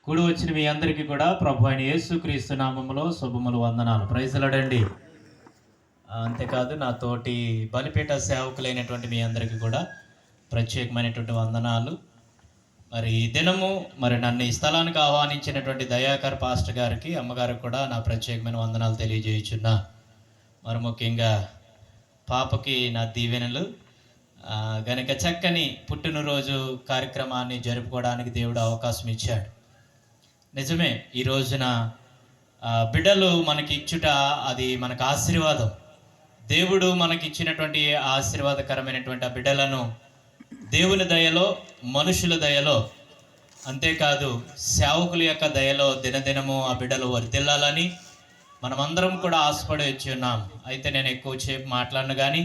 కూడి వచ్చిన మీ అందరికీ కూడా ప్రభు అయిన యేసుక్రీస్తు నామములో శుభములు వందనాలు. ప్రైజ్లాడండి. అంతేకాదు నా తోటి బలిపీఠ సేవకులైనటువంటి మీ అందరికీ కూడా ప్రత్యేకమైనటువంటి వందనాలు. మరి ఈ దినము నన్ను ఈ స్థలానికి ఆహ్వానించినటువంటి దయాకర్ పాస్టర్ గారికి, అమ్మగారికి కూడా నా ప్రత్యేకమైన వందనాలు తెలియజేయుచున్నా. మరి ముఖ్యంగా పాపకి నా దీవెనలు. గనుక చక్కని పుట్టినరోజు కార్యక్రమాన్ని జరుపుకోవడానికి దేవుడు అవకాశం ఇచ్చాడు. నిజమే, ఈ రోజున బిడ్డలు మనకి ఇచ్చుట అది మనకు ఆశీర్వాదం. దేవుడు మనకి ఇచ్చినటువంటి ఆశీర్వాదకరమైనటువంటి ఆ బిడ్డలను దేవుని దయలో, మనుషుల దయలో, అంతేకాదు సేవకుల యొక్క దయలో దినదినము ఆ బిడ్డలు వర్ధిల్లాలని మనమందరం కూడా ఆశపడి వచ్చి ఉన్నాం. అయితే నేను ఎక్కువసేపు మాట్లాడను, కానీ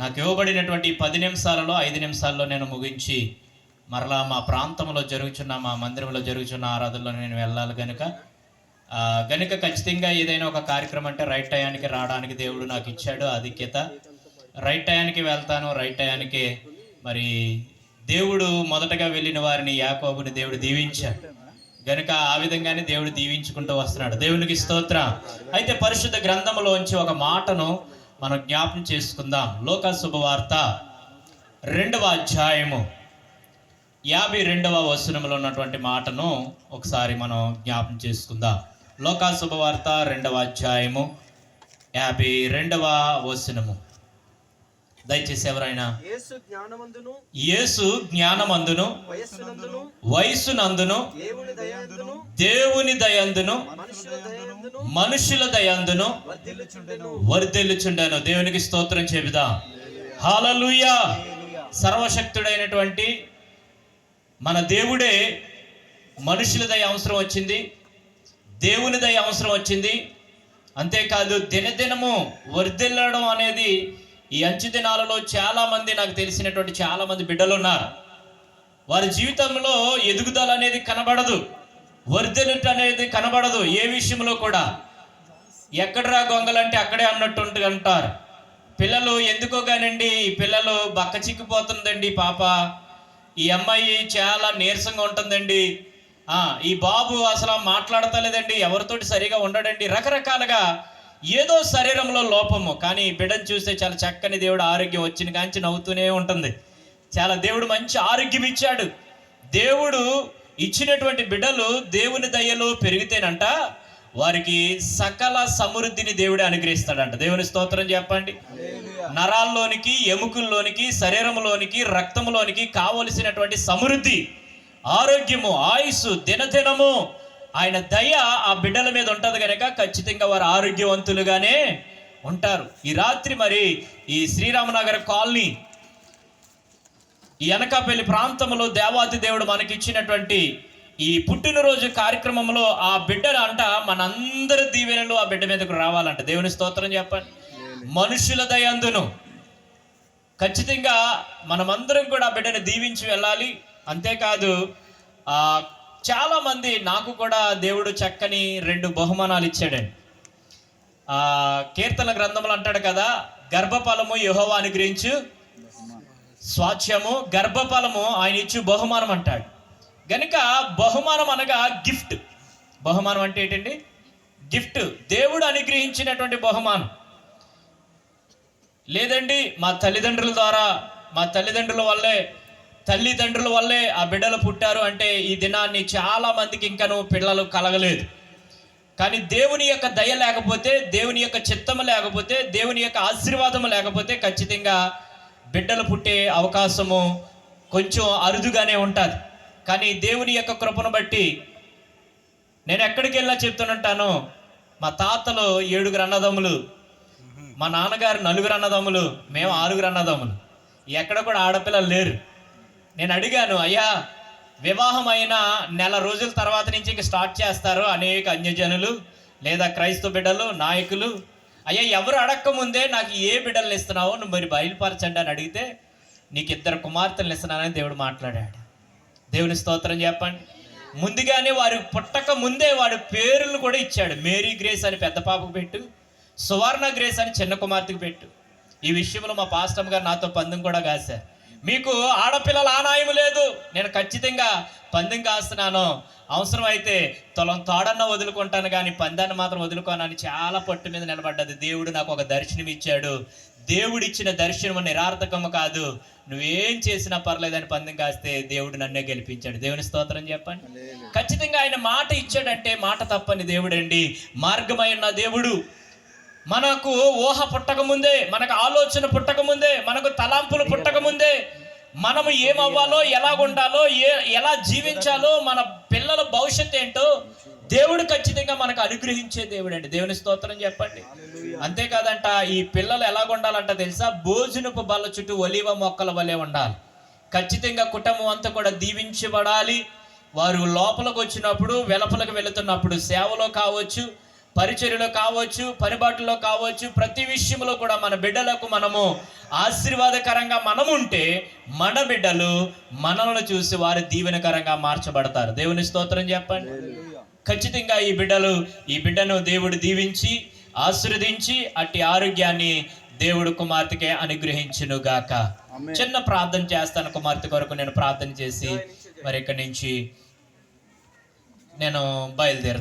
నాకు ఇవ్వబడినటువంటి 10 నిమిషాలలో 5 నిమిషాల్లో నేను ముగించి మరలా మా ప్రాంతంలో జరుగుతున్న, మా మందిరంలో జరుగుతున్న ఆరాధనలో నేను వెళ్ళాలి. గనుక ఖచ్చితంగా ఏదైనా ఒక కార్యక్రమం అంటే రైట్ టయానికి రావడానికి దేవుడు నాకు ఇచ్చాడు ఆధిక్యత. రైట్ టయానికి వెళ్తాను, రైట్ టయానికి. మరి దేవుడు మొదటగా వెళ్ళిన వారిని, యాకోబుని దేవుడు దీవించాడు. గనుక ఆ విధంగానే దేవుడు దీవించుకుంటూ వస్తున్నాడు. దేవునికి స్తోత్రం. అయితే పరిశుద్ధ గ్రంథంలోంచి ఒక మాటను మనం జ్ఞాపకం చేసుకుందాం. లోకా శుభవార్త 2వ అధ్యాయము 52వ వచనంలో ఉన్నటువంటి మాటను ఒకసారి మనం జ్ఞాపకం చేసుకుందాం. లోకా శుభవార్త 2వ అధ్యాయము 52వ వచనము. దయచేసి ఎవరైనా. యేసు జ్ఞానమందును వయస్సునందును దేవుని దయందును మనుషుల దయందును వర్ధిల్లుచుండెను. దేవునికి స్తోత్రం చెబుదాం. హల్లెలూయా. సర్వశక్తుడైనటువంటి మన దేవుడే మనుషుల దయ అవసరం వచ్చింది, దేవుని దయ అవసరం వచ్చింది. అంతేకాదు దినదినము వర్ధిల్లడం అనేది ఈ అంచు దినాలలో చాలామంది, నాకు తెలిసినటువంటి చాలామంది బిడ్డలు ఉన్నారు. వారి జీవితంలో ఎదుగుదల అనేది కనబడదు, వర్ధిల్లుట అనేది కనబడదు. ఏ విషయంలో కూడా ఎక్కడరా గొంగలంటే అక్కడే అన్నట్టు అంటారు. పిల్లలు ఎందుకో కానండి, ఈ పిల్లలు బక్క చిక్కిపోతుందండి, పాప ఈ అమ్మాయి చాలా నీరసంగా ఉంటుందండి, ఈ బాబు అసలు మాట్లాడతలేదండి, ఎవరితోటి సరిగా ఉండడండి, రకరకాలుగా ఏదో శరీరంలో లోపము. కానీ బిడ్డను చూస్తే చాలా చక్కని దేవుడు ఆరోగ్యం వచ్చిన కాంచి నవ్వుతూనే ఉంటుంది. చాలా దేవుడు మంచి ఆరోగ్యం ఇచ్చాడు. దేవుడు ఇచ్చినటువంటి బిడ్డలు దేవుని దయలో పెరిగితేనంట వారికి సకల సమృద్ధిని దేవుడే అనుగ్రహిస్తాడంట. దేవుని స్తోత్రం చెప్పండి. నరాల్లోనికి, ఎముకల్లోనికి, శరీరంలోనికి, రక్తంలోనికి కావలసినటువంటి సమృద్ధి, ఆరోగ్యము, ఆయుస్సు దినదినము ఆయన దయ ఆ బిడ్డల మీద ఉంటుంది. కనుక ఖచ్చితంగా వారు ఆరోగ్యవంతులుగానే ఉంటారు. ఈ రాత్రి మరి ఈ శ్రీరామనగర్ కాలనీ, ఈ అనకాపల్లి ప్రాంతంలో దేవాతి దేవుడు మనకి ఇచ్చినటువంటి ఈ పుట్టినరోజు కార్యక్రమంలో ఆ బిడ్డలు అంట మనందరి దీవెనలు ఆ బిడ్డ మీదకు రావాలంట. దేవుని స్తోత్రం చెప్పండి. మనుషుల దయందును ఖచ్చితంగా మనమందరం కూడా ఆ బిడ్డను దీవించి వెళ్ళాలి. అంతేకాదు చాలామంది, నాకు కూడా దేవుడు చక్కని 2 బహుమానాలు ఇచ్చాడండి. కీర్తన గ్రంథంలో అంటాడు కదా, గర్భఫలము యెహోవా అనుగ్రహించు స్వాస్థ్యము, గర్భఫలము ఆయన ఇచ్చు బహుమానం అంటాడు. గనుక బహుమానం అనగా గిఫ్ట్. బహుమానం అంటే ఏంటండి? గిఫ్ట్. దేవుడు అనుగ్రహించినటువంటి బహుమానం. లేదండి మా తల్లిదండ్రుల ద్వారా, మా తల్లిదండ్రుల వల్లే ఆ బిడ్డలు పుట్టారు అంటే ఈ దినాన్ని చాలా మందికి ఇంకను పిల్లలు కలగలేదు. కానీ దేవుని యొక్క దయ లేకపోతే, దేవుని యొక్క చిత్తము లేకపోతే, దేవుని యొక్క ఆశీర్వాదము లేకపోతే ఖచ్చితంగా బిడ్డలు పుట్టే అవకాశము కొంచెం అరుదుగానే ఉంటుంది. కానీ దేవుని యొక్క కృపను బట్టి నేను ఎక్కడికి వెళ్ళినా చెప్తుంటాను, మా తాతలు 7 అన్నదమ్ములు, మా నాన్నగారు 4 అన్నదమ్ములు, మేము 6 అన్నదమ్ములు. ఎక్కడ కూడా ఆడపిల్లలు లేరు. నేను అడిగాను, అయ్యా వివాహం అయిన నెల రోజుల తర్వాత నుంచి ఇంక స్టార్ట్ చేస్తారు అనేక అన్యజనులు లేదా క్రైస్తవ బిడ్డలు, నాయకులు. అయ్యా ఎవరు అడక్కముందే నాకు ఏ బిడ్డలను ఇస్తున్నావు, నువ్వు మరి బయలుపరచండి అని అడిగితే నీకు 2 కుమార్తెలను ఇస్తున్నానని దేవుడు మాట్లాడాడు. దేవుని స్తోత్రం చెప్పండి. ముందుగానే వారు పుట్టక ముందే వాడి పేర్లు కూడా ఇచ్చాడు. మేరీ గ్రేస్ అని పెద్ద పాపకు పెట్టు, సువర్ణ గ్రేస్ అని చిన్న కుమార్తెకు పెట్టు. ఈ విషయంలో మా పాస్టమ్ గారు నాతో పందెం కూడా కాశారు. మీకు ఆడపిల్లల ఆనాయం లేదు, నేను ఖచ్చితంగా పందెం కాస్తున్నాను, అవసరం అయితే తులం తాడన్న వదులుకుంటాను కానీ పందాన్ని మాత్రం వదులుకోనని చాలా పట్టు మీద నిలబడ్డది. దేవుడు నాకు ఒక దర్శనం ఇచ్చాడు, దేవుడిచ్చిన దర్శనం నిరార్థకము కాదు, నువ్వేం చేసినా పర్లేదని పందెం కాస్తే దేవుడు నన్నే గెలిపించాడు. దేవుని స్తోత్రం చెప్పండి. ఖచ్చితంగా ఆయన మాట ఇచ్చాడంటే మాట తప్పని దేవుడండి. మార్గమైన దేవుడు. మనకు ఊహ పుట్టక ముందే, మనకు ఆలోచన పుట్టక ముందే, మనకు తలాంపులు పుట్టక ముందే, మనము ఏమవ్వాలో, ఎలా ఉండాలో, ఎలా జీవించాలో, మన పిల్లల భవిష్యత్తు ఏంటో దేవుడు ఖచ్చితంగా మనకు అనుగ్రహించే దేవుడు అండి. దేవుని స్తోత్రం చెప్పండి. అంతేకాదంట, ఈ పిల్లలు ఎలా ఉండాలంట తెలుసా? భోజనపు బల్ల చుట్టూ ఒలివ మొక్కల వలె ఉండాలి. ఖచ్చితంగా కుటుంబం అంతా కూడా దీవించబడాలి. వారు లోపలికి వచ్చినప్పుడు, వెలుపలకు వెళుతున్నప్పుడు, సేవలో కావచ్చు, పరిచర్యలో కావచ్చు, పనిబాటులో కావచ్చు, ప్రతి విషయంలో కూడా మన బిడ్డలకు మనము ఆశీర్వాదకరంగా మనముంటే మన బిడ్డలు మనల్ని చూసి వారి దీవెనకరంగా మార్చబడతారు. దేవుని స్తోత్రం చెప్పండి. ఖచ్చితంగా ఈ బిడ్డను దేవుడు దీవించి ఆశీర్వదించి అట్టి ఆరోగ్యాన్ని దేవుడు కుమార్తెకి అనుగ్రహించును గాక. చిన్న ప్రార్థన చేస్తాను కుమార్తె కొరకు. నేను ప్రార్థన చేసి మరి ఇక్కడి నుంచి నేను బయలుదేరుతాను.